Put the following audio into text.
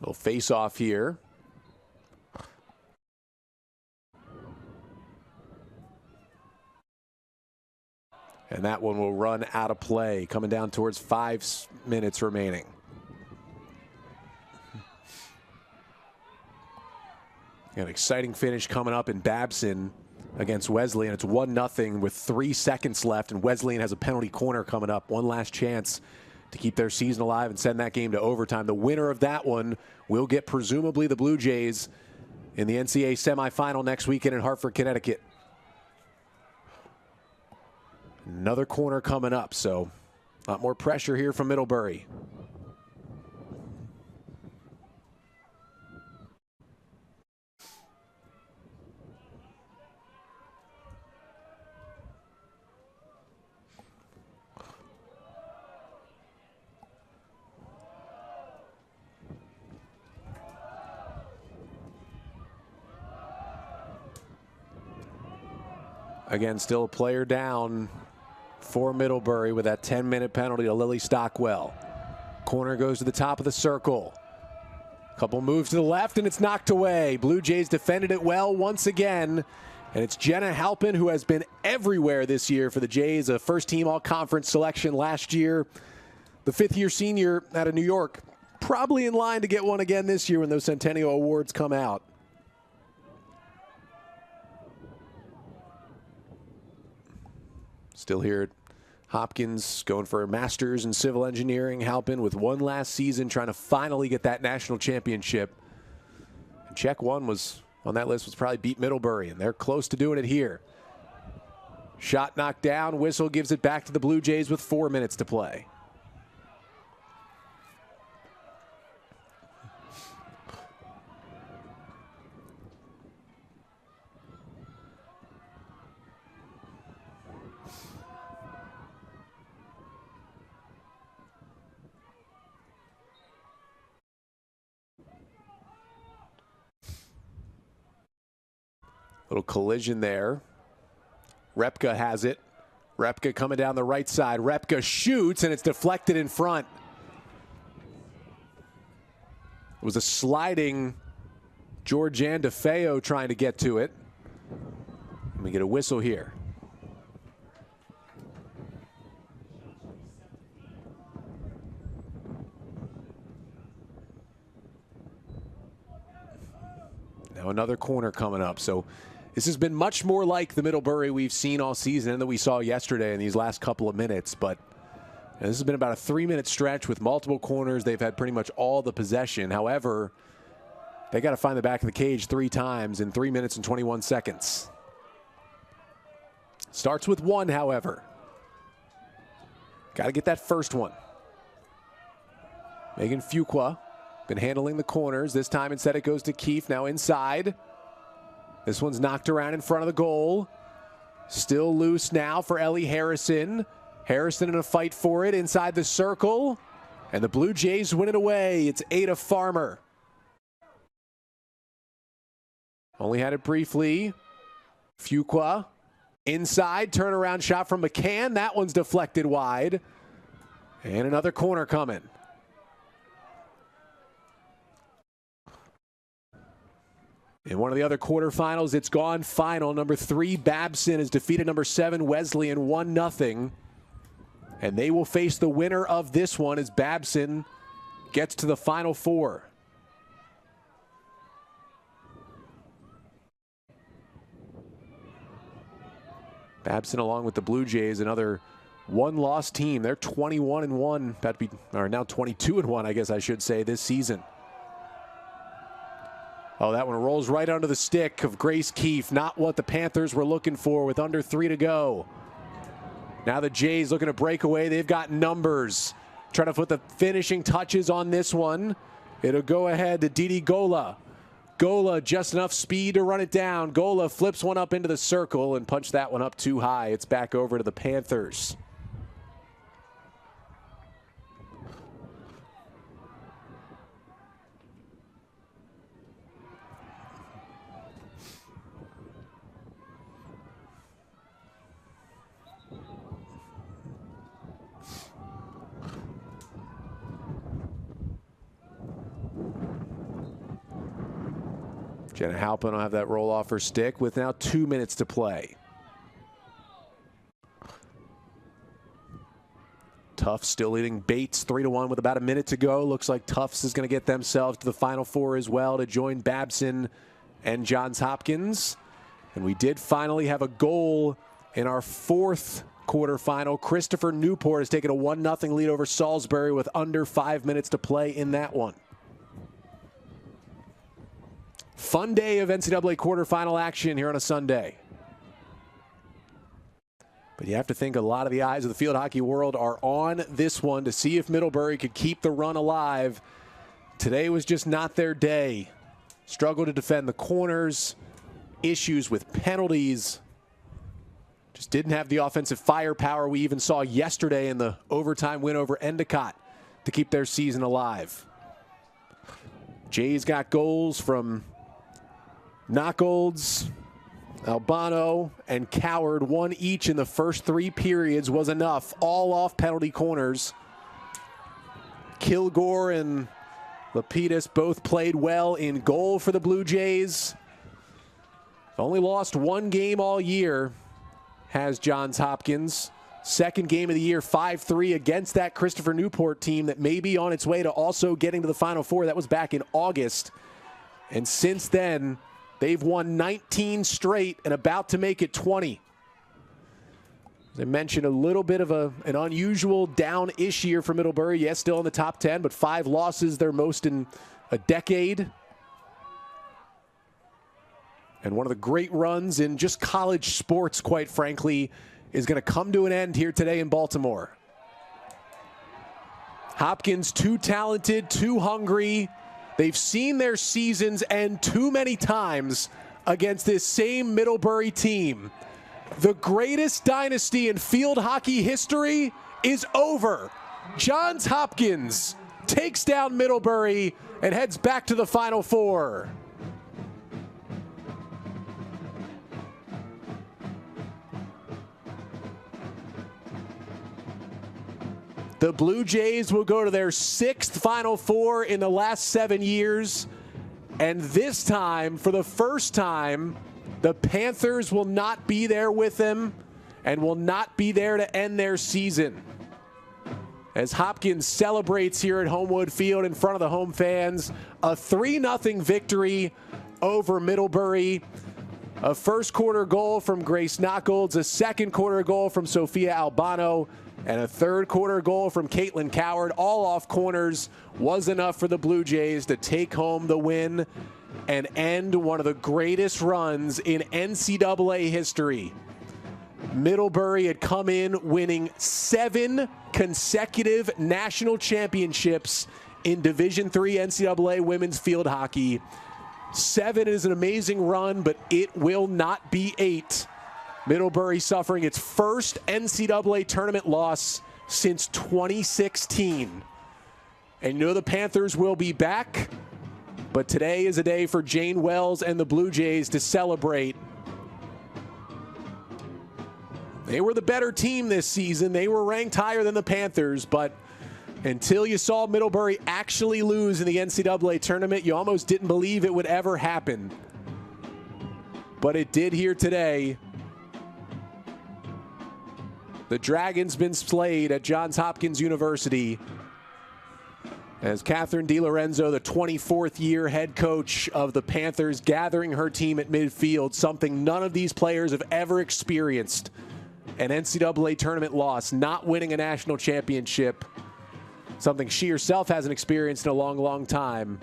Little face-off here. And that one will run out of play, coming down towards 5 minutes remaining. An exciting finish coming up in Babson against Wesleyan. It's 1-0 with 3 seconds left, and Wesleyan has a penalty corner coming up. One last chance to keep their season alive and send that game to overtime. The winner of that one will get presumably the Blue Jays in the NCAA semifinal next weekend in Hartford, Connecticut. Another corner coming up, so a lot more pressure here from Middlebury. Again, still a player down for Middlebury with that 10-minute penalty to Lily Stockwell. Corner goes to the top of the circle. Couple moves to the left, and it's knocked away. Blue Jays defended it well once again. And it's Jenna Halpin, who has been everywhere this year for the Jays, a first-team all-conference selection last year. The fifth-year senior out of New York, probably in line to get one again this year when those Centennial Awards come out. Still here at Hopkins, going for a master's in civil engineering. Halpin with one last season, trying to finally get that national championship. And check one was on that list, was probably beat Middlebury, and they're close to doing it here. Shot knocked down, whistle gives it back to the Blue Jays with 4 minutes to play. Little collision there. Repka has it. Repka coming down the right side. Repka shoots, and it's deflected in front. It was a sliding Georgianne DeFeo trying to get to it. Let me get a whistle here. Now another corner coming up. So this has been much more like the Middlebury we've seen all season and that we saw yesterday in these last couple of minutes. But this has been about a 3-minute stretch with multiple corners. They've had pretty much all the possession. However, they got to find the back of the cage 3 times in 3 minutes and 21 seconds. Starts with 1, however. Got to get that first one. Megan Fuqua been handling the corners. This time instead it goes to Keefe, now inside. This one's knocked around in front of the goal. Still loose now for Ellie Harrison. Harrison in a fight for it inside the circle. And the Blue Jays win it away. It's Ada Farmer. Only had it briefly. Fuqua inside, turnaround shot from McCann. That one's deflected wide. And another corner coming. In one of the other quarterfinals, it's gone final. Number 3, Babson, has defeated number 7, Wesleyan, 1-0. And they will face the winner of this one as Babson gets to the Final Four. Babson, along with the Blue Jays, another one-loss team. They're 21-1, about to be, or now 22-1, I guess I should say, this season. Oh, that one rolls right under the stick of Grace Keefe. Not what the Panthers were looking for with under 3 to go. Now the Jays looking to break away. They've got numbers. Trying to put the finishing touches on this one. It'll go ahead to Didi Gola. Gola, just enough speed to run it down. Gola flips one up into the circle and punched that one up too high. It's back over to the Panthers. Jenna Halpin will have that roll off her stick with now 2 minutes to play. Tufts still leading Bates 3-1 with about a minute to go. Looks like Tufts is going to get themselves to the Final Four as well to join Babson and Johns Hopkins. And we did finally have a goal in our fourth quarterfinal. Christopher Newport has taken a 1-0 lead over Salisbury with under 5 minutes to play in that one. Fun day of NCAA quarterfinal action here on a Sunday. But you have to think a lot of the eyes of the field hockey world are on this one to see if Middlebury could keep the run alive. Today was just not their day. Struggled to defend the corners, issues with penalties. Just didn't have the offensive firepower we even saw yesterday in the overtime win over Endicott to keep their season alive. Jays got goals from Knockolds, Albano, and Coward. One each in the first 3 periods was enough, all off penalty corners. Kilgore and Lapidus both played well in goal for the Blue Jays. Only lost 1 game all year, has Johns Hopkins. Second game of the year, 5-3 against that Christopher Newport team that may be on its way to also getting to the Final Four. That was back in August. And since then, they've won 19 straight and about to make it 20. As I mentioned, a little bit of an unusual down-ish year for Middlebury. Yes, still in the top 10, but 5 losses, their most in a decade. And one of the great runs in just college sports, quite frankly, is going to come to an end here today in Baltimore. Hopkins, too talented, too hungry. They've seen their seasons end too many times against this same Middlebury team. The greatest dynasty in field hockey history is over. Johns Hopkins takes down Middlebury and heads back to the Final Four. The Blue Jays will go to their 6th Final Four in the last 7 years. And this time, for the first time, the Panthers will not be there with them and will not be there to end their season. As Hopkins celebrates here at Homewood Field in front of the home fans, a 3-0 victory over Middlebury. A first quarter goal from Grace Knockolds, a second quarter goal from Sophia Albano, and a third quarter goal from Caitlin Coward, all off corners, was enough for the Blue Jays to take home the win and end one of the greatest runs in NCAA history. Middlebury had come in winning 7 consecutive national championships in Division III NCAA women's field hockey. 7 is an amazing run, but it will not be 8. Middlebury suffering its first NCAA tournament loss since 2016. And you know the Panthers will be back, but today is a day for Jane Wells and the Blue Jays to celebrate. They were the better team this season. They were ranked higher than the Panthers, but until you saw Middlebury actually lose in the NCAA tournament, you almost didn't believe it would ever happen. But it did here today. The Dragon's been slayed at Johns Hopkins University as Catherine DiLorenzo, the 24th year head coach of the Panthers, gathering her team at midfield, something none of these players have ever experienced. An NCAA tournament loss, not winning a national championship, something she herself hasn't experienced in a long, long time.